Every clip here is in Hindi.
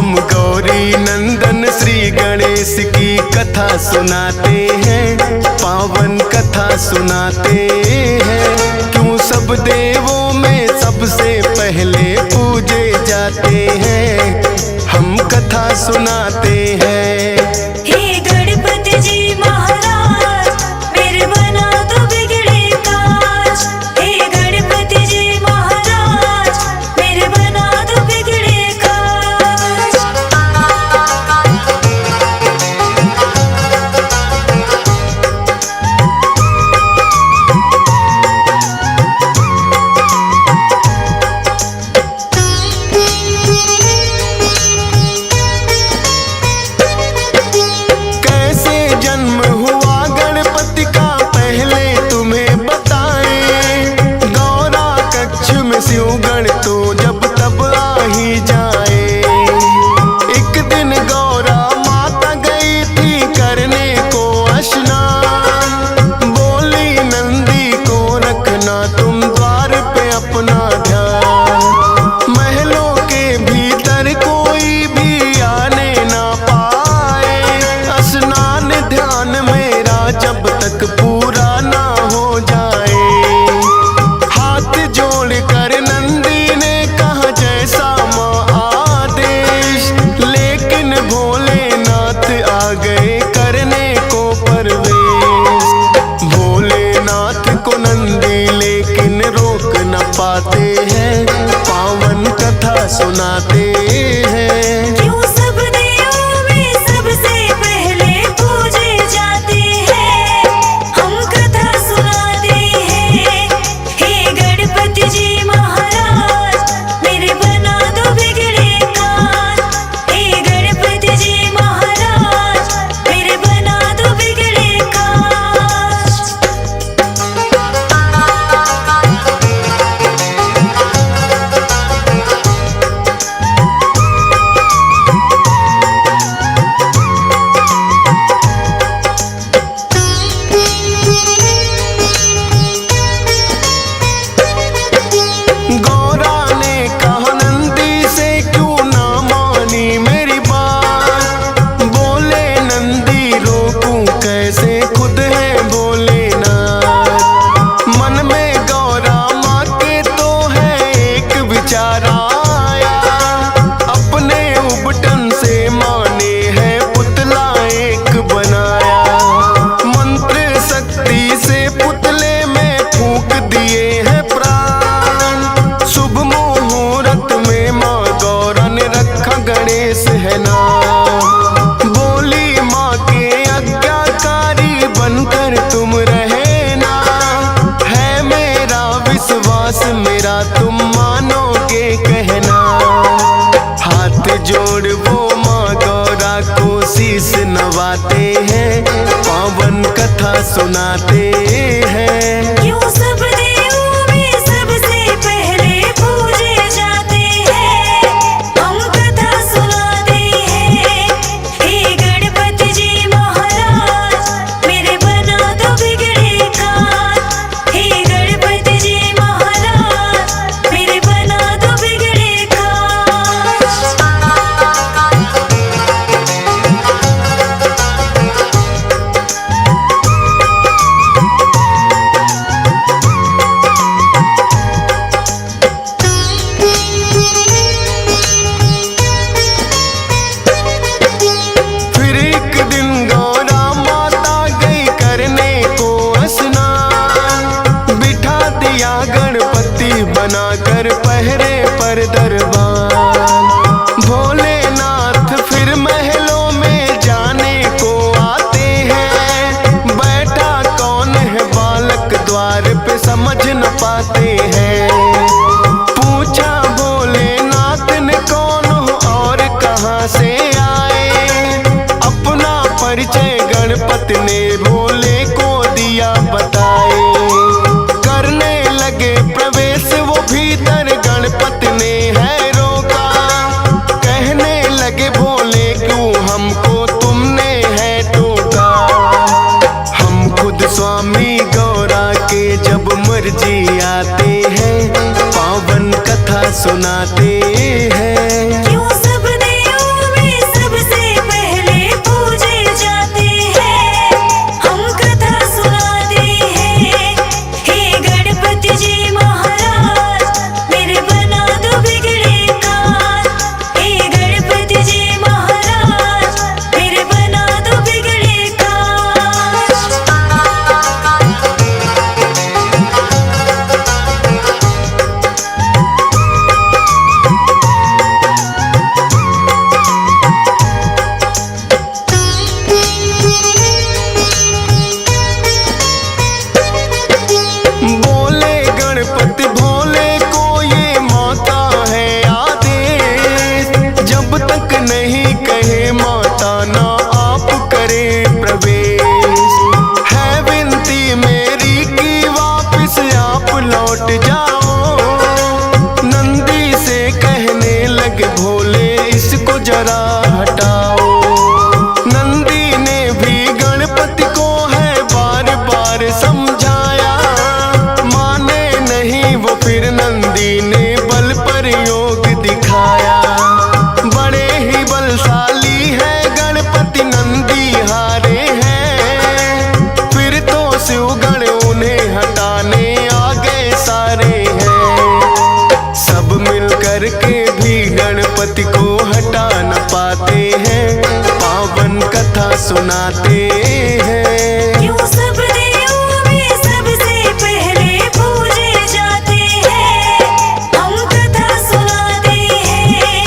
हम गौरी नंदन श्री गणेश की कथा सुनाते हैं, पावन कथा सुनाते हैं। क्यों सब देवों में सबसे पहले पूजे जाते हैं, हम कथा सुनाते हैं। शिवगण तो जब तब आ ही जाए। एक दिन गौरा माता गई थी करने को स्नान, बोली नंदी को रखना तुम द्वार पे अपना ध्यान। महलों के भीतर कोई भी आने ना पाए, स्नान ध्यान मेरा जब तक पूरा ना हो जाए। पाते हैं पावन कथा सुनाते हैं। क्यों सब देवों में सबसे पहले पूजे जाते हैं, हम कथा सुनाते हैं। हे गणपति जी महाराज मेरे बना दो बिगड़े काज। हे गणपति जी महाराज मेरे बना दो बिगड़े काज। अपने उबटन से माने है पुतला एक बनाया, मंत्र शक्ति से पुतले में फूंक दिए हैं प्राण। शुभ मुहूर्त में माँ गौरा ने रखा गणेश है नाम, बोली माँ के आज्ञाकारी बनकर तुम रहना। है मेरा विश्वास मेरा तुम मानोगे कहना। हाथ जोड़ वो माँ गौरा को शीश नवाते हैं, पावन कथा सुनाते हैं। क्यों सब देवों में सबसे पहले पूजे जाते हैं, हम कथा सुनाते हैं। हे गणपति जी महाराज मेरे बना दो बिगड़े काज। हे गणपति जी महाराज मेरे बना दो बिगड़े काज। फिर एक दिन गौरा माता गई करने को स्नान, बिठा दिया गणपति बनाकर पहरे पर दरबार। भोलेनाथ फिर महलों में जाने को आते हैं, बैठा कौन है बालक द्वार पे समझ न पाते हैं। पूछा भोलेनाथ ने कौन हो और कहाँ से आए, अपना परिचय गणपति ने भोले को दिया बताए। करने लगे प्रवेश वो भीतर गणपति ने है रोका, कहने लगे भोले क्यों हमको तुमने है टोका। हम खुद स्वामी गौरा के जब मर्जी आते हैं, पावन कथा सुनाते हैं। क्यों सब देवों जरा हटाओ। नंदी ने भी गणपति को है बार बार समझाया, माने नहीं वो फिर नंदी ने बल प्रयोग दिखाया। बड़े ही बलशाली है गणपति नंदी हारे हैं, फिर तो शिवगण उन्हें हटाने आ गए सारे हैं। सब मिल कर के भी गणपति को हटा न पाते हैं, पावन कथा सुनाते हैं। क्यों सब देवों में सबसे पहले पूजे जाते हैं, हम कथा सुनाते हैं।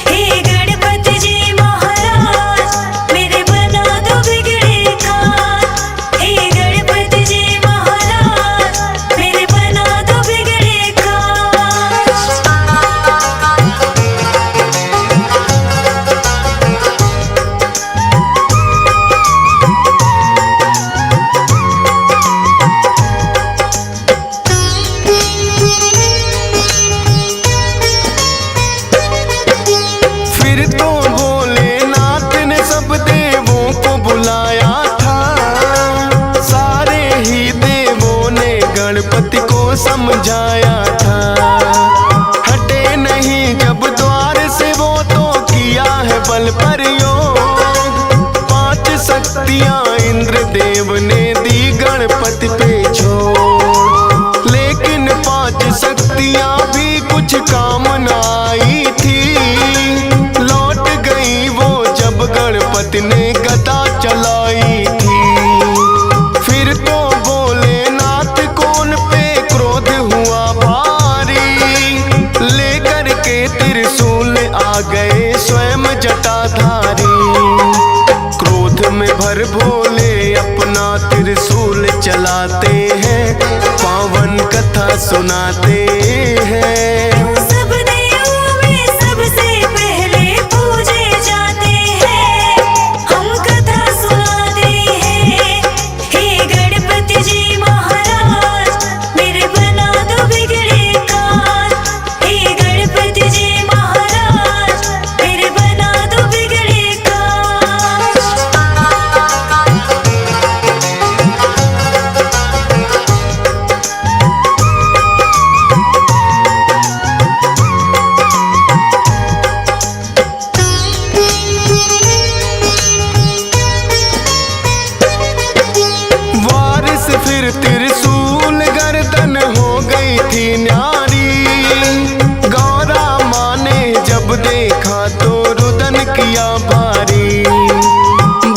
हे गणपति जी महाराज मेरे बना दो बिगड़े काज। हे गणपति जी महाराज मेरे बना दो बिगड़े काज। फिर तो भोलेनाथ ने सब देवों को बुलाया था, सारे ही देवों ने गणपति को समझाया था। हटे नहीं जब द्वार से वो तो किया है बल प्रयोग, 5 शक्तियां इंद्रदेव ने दी गणपति पे छोड़। लेकिन 5 शक्तियां भी कुछ काम न आई थी, लौट गई वो जब गणपति ने गदा चलाई थी। फिर तो भोलेनाथ को उन पे क्रोध हुआ भारी, लेकर के त्रिशूल आ गए स्वयं जटाधारी। क्रोध में भर भोले अपना त्रिशूल चलाते हैं, पावन कथा सुनाते हैं। क्यों सब देवों में सबसे पहले पूजे जाते हैं, हम कथा सुनाते हैं। हे गणपति जी महाराज मेरे बना दो बिगड़े काज। हे गणपति जी महाराज मेरे बना दो बिगड़े काज। वारिस फिर त्रिशूल गर्दन हो गई थी न्यारी। गौरा माँ ने जब देखा तो रुदन किया भारी,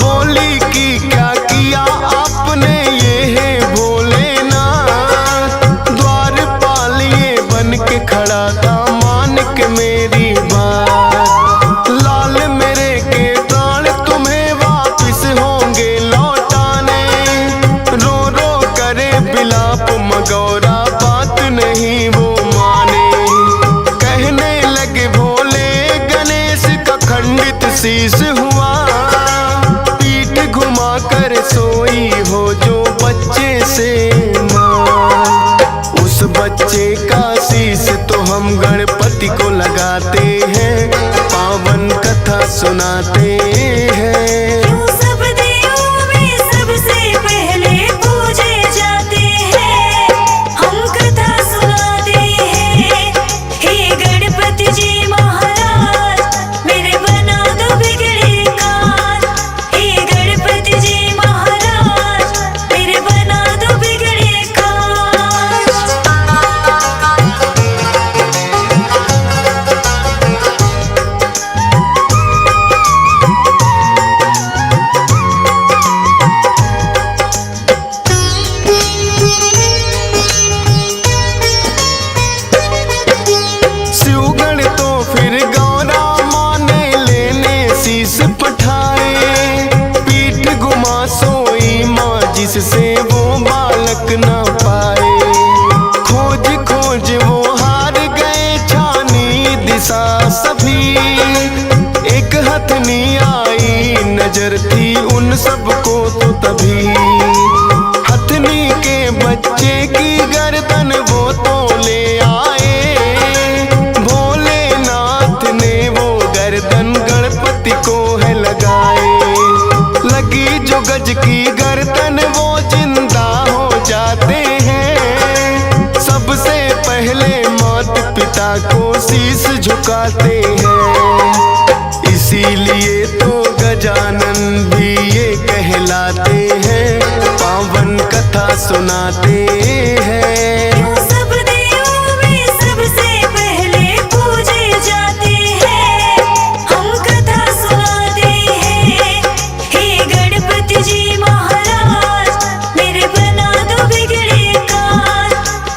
बोली कि क्या किया आपने ये है भोलेनाथ। द्वारपाल ये बन के खड़ा था मान के मेरी बात। लाल मेरे के प्राण तुम्हें वापिस होंगे लौटाने, रो रो करे बिलाप मगौरा बात नहीं वो माने। कहने लगे भोले गणेश का खंडित शीश हुआ, पीठ घुमा कर सोई हो जो बच्चे से माँ। उस बच्चे का शीश तो हम गणपति को लगाते हैं, पावन कथा सुनाते हैं। क्यों सब देवों में सबसे पहले पूजे जाते हैं, हम कथा सुनाते हैं। हे गणपति जी महाराज मेरे बना दो बिगड़े काज। हे गणपति जी महाराज मेरे बना दो बिगड़े काज। शिवगण तो फिर गौरा माँ ने लेने शीश पठाए, पीठ घुमा सोई माँ जिससे वो बालक न पाए। खोज खोज वो हार गए छानी दिशा सभी, एक हथनी आई नजर थी उन सबको तो तभी। हथनी के बच्चे की गर्दन वो तो ले आए, भोलेनाथ ने वो गर्दन गणपति गणपति को है लगाए। लगी जो गज की गर्दन वो जिंदा हो जाते हैं। सबसे पहले माता पिता को शीश झुकाते हैं। इसीलिए तो गजानन भी ये कहलाते हैं, पावन कथा सुनाते हैं। क्यों सब देवों में सबसे पहले पूजे जाते हैं, हम कथा सुनाते हैं। हे गणपति जी महाराज मेरे बना दो बिगड़े काज।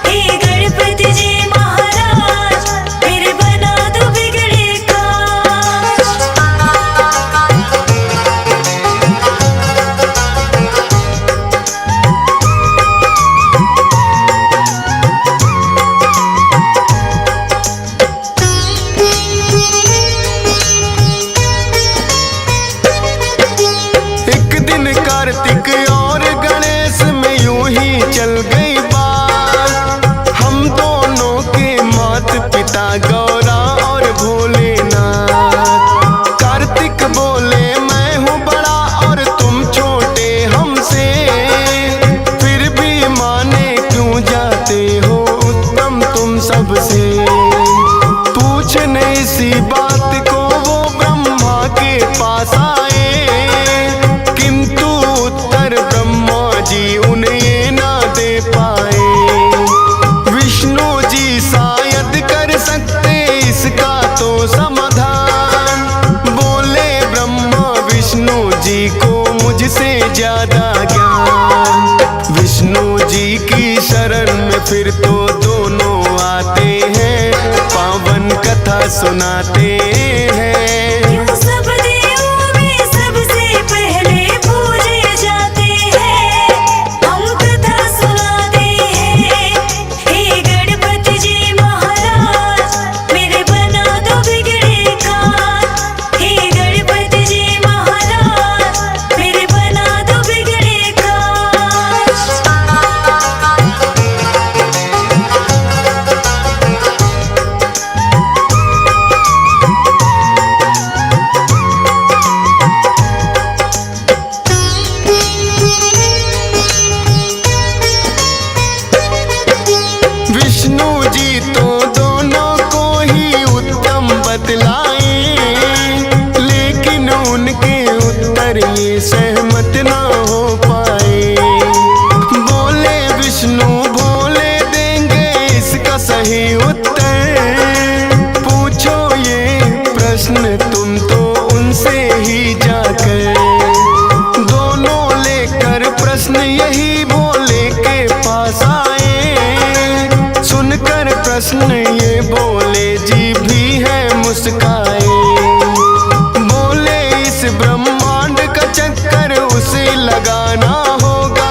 हे गणपति जी महाराज मेरे बना दो बिगड़े काज। एक दिन कार्तिक और गणेश में यूं ही चल गई बात। हम दोनों के माता पिता गौरा और भोलेनाथ। कार्तिक बोले मैं हूँ बड़ा और तुम छोटे हमसे, फिर भी माने क्यों जाते हो उत्तम तुम सबसे। पूछने इसी बात को वो ब्रह्मा के पास आए, किंतु उत्तर ब्रह्मा जी उन्हें ये ना दे पाए। विष्णु जी शायद कर सकते इसका तो समाधान। बोले ब्रह्मा विष्णु जी को मुझसे ज्यादा ज्ञान। विष्णु जी की शरण में फिर तो दोनों आते हैं, पावन कथा सुनाते हैं। क्यों सब देवों में सबसे पहले पूजे जाते हैं, हम कथा सुनाते हैं। हे गणपति जी महाराज मेरे बना दो बिगड़े काज। हे गणपति जी महाराज मेरे बना दो बिगड़े काज। विष्णु जी तो दोनों को ही उत्तम बतलाए, लेकिन उनके उत्तर ये सहमत ना हो पाए। बोले विष्णु भोले देंगे इसका सही उत्तर। पूछो ये प्रश्न तुम तो उनसे ही जाकर। दोनों लेकर प्रश्न यही भोले के पास आए। सुनकर प्रश्न ये बोले जी भी है मुस्काए। बोले इस ब्रह्मांड का चक्कर उसे लगाना होगा,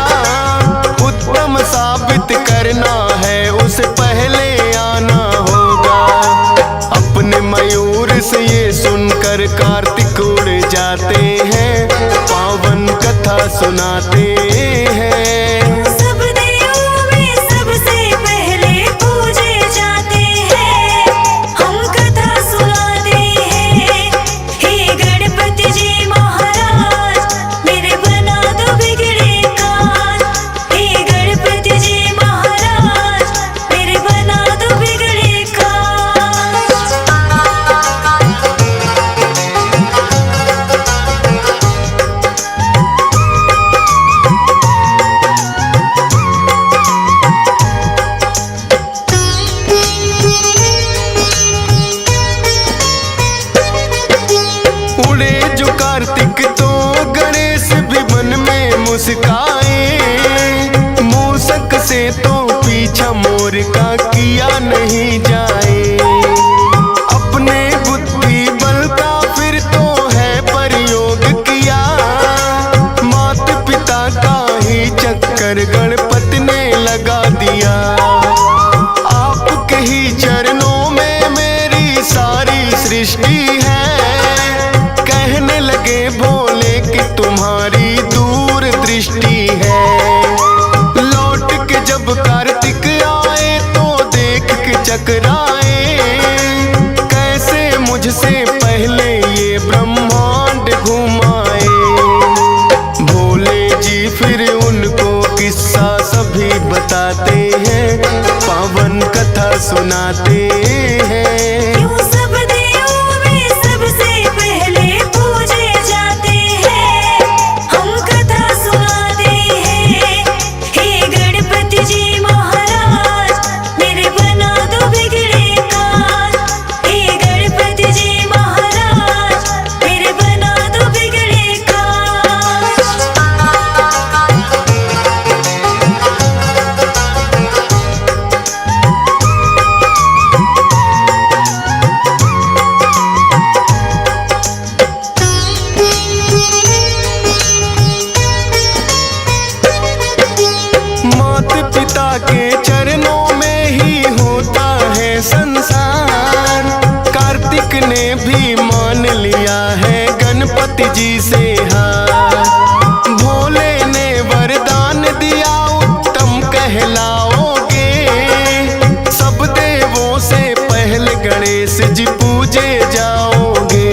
उत्तम साबित करना है उसे पहले आना होगा। अपने मयूर से ये सुनकर कार्तिक उड़ जाते हैं, पावन कथा सुनाते हैं। सब देवों में सबसे पहले पूजे जाते हैं, हम कथा सुनाते हैं। हे गणपति जी महाराज मेरे बना दो बिगड़े काज। हे गणपति जी महाराज मेरे बना दो बिगड़े काज। भी बताते हैं, पावन कथा सुनाते हैं। क्यों सब देवों में सबसे पहले पूजे जाते हैं, हम कथा सुनाते हैं। हे गणपति जी महाराज मेरे बना दो बिगड़े काज। हे गणपति जी महाराज मेरे बना दो बिगड़े काज। माता पिता के चरणों में ही होता है संसार। कार्तिक ने भी मान लिया है गणपति जी से हार। भोले ने वरदान दिया उत्तम कहलाओगे, सब देवों से पहले गणेश जी पूजे जाओगे।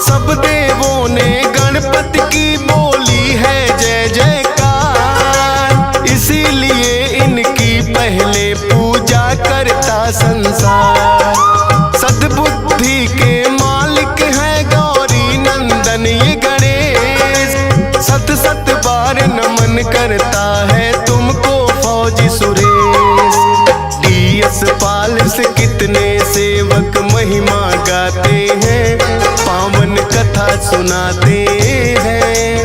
सब देवों ने गणपति की बोली है जय जयकार, इसीलिए इनकी पहले पूजा करता संसार। सद्बुद्धि के मालिक है गौरी नंदन ये गणेश, सत सत बार नमन करता है तुमको फौजी सुरेश। DS पाल से कितने सेवक महिमा गाते हैं, पावन कथा सुनाते हैं।